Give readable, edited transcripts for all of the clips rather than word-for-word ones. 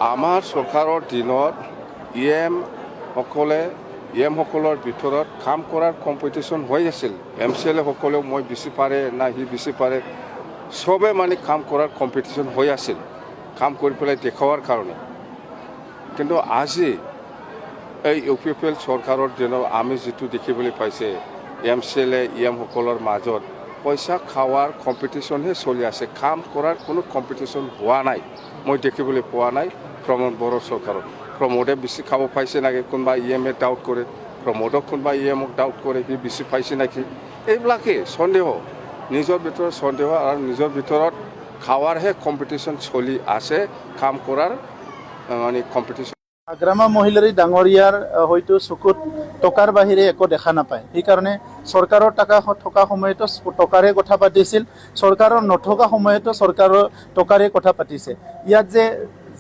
আমাৰ চৰকাৰৰ দিনত সকলৰ ভিতৰত কাম কৰাৰ কম্পিটিশ্যন হৈ আছিল। MCLA সকলেও মই বেছি পাৰে না সি বেছি পাৰে, চবে মানে কাম কৰাৰ কম্পিটিশ্যন হৈ আছিল, কাম কৰি পেলাই দেখুৱাৰ কাৰণে। কিন্তু আজি এই UPPL চৰকাৰৰ দিনত আমি যিটো দেখিবলৈ পাইছে, MCLA সকলৰ মাজত পইচা খাৱাৰ কম্পিটিশ্যনহে চলি আছে, কাম কৰাৰ কোনো কম্পিটিশ্যন হোৱা নাই, মই দেখিবলৈ পোৱা নাই প্ৰমোদ বড়োৰ চৰকাৰত। প্ৰমোদে বেছি খাব পাইছে নেকি, কোনোবা ডাউট কৰে, প্ৰমোদক কোনোবা ডাউট কৰে, সি বেছি পাইছে নেকি, এইবিলাকেই সন্দেহ, নিজৰ ভিতৰত সন্দেহ আৰু নিজৰ ভিতৰত খাৱাৰহে কম্পিটিশ্যন চলি আছে, কাম কৰাৰ মানে কম্পিটিশ্যন। হাগ্ৰামা মহিলাৰী ডাঙৰীয়াৰ হয়তো চকুত টকাৰ বাহিৰে একো দেখা নাপায়, সেইকাৰণে চৰকাৰৰ টকা থকা সময়তো টকাৰে কথা পাতিছিল, চৰকাৰৰ নথকা সময়তো চৰকাৰৰ টকাৰে কথা পাতিছে। ইয়াত যে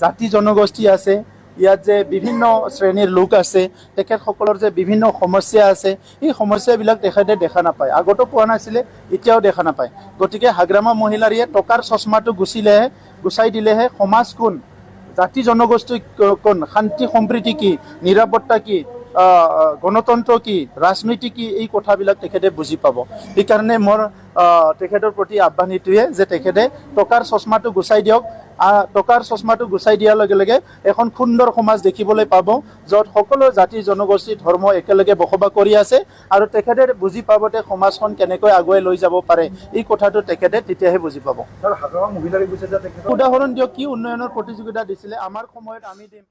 জাতি জনগোষ্ঠী আছে, ইয়াত যে বিভিন্ন শ্ৰেণীৰ লোক আছে, তেখেতসকলৰ যে বিভিন্ন সমস্যা আছে, এই সমস্যাবিলাক তেখেতে দেখা নাপায়, আগতো পোৱা নাছিলে, এতিয়াও দেখা নাপায়। গতিকে হাগ্ৰামা মহিলাৰীয়ে টকাৰ চশমাটো গুচাই দিলেহে সমাজ কোন, জাতি জনগোষ্ঠী কোন, শান্তি সম্প্ৰীতি কি, নিৰাপত্তা কি, গণতন্ত্ৰ কি, ৰাজনীতি কি, এই কথাবিলাক তেখেতে বুজি পাব। সেইকাৰণে মোৰ তেখেতৰ প্ৰতি আহ্বান এইটোৱে যে তেখেতে টকাৰ চশমাটো গুচাই দিয়ক। টকাৰ চশমাটো গুচাই দিয়াৰ লগে লগে এখন সুন্দৰ সমাজ দেখিবলৈ পাব, য'ত সকলো জাতি জনগোষ্ঠী ধৰ্ম একেলগে বসবাস কৰি আছে, আৰু তেখেতে বুজি পাব যে সমাজখন কেনেকৈ আগুৱাই লৈ যাব পাৰে, এই কথাটো তেখেতে তেতিয়াহে বুজি পাব। উদাহৰণ দিয়ক, কি উন্নয়নৰ প্ৰতিযোগিতা দিছিলে, আমাৰ সময়ত আমি দিম।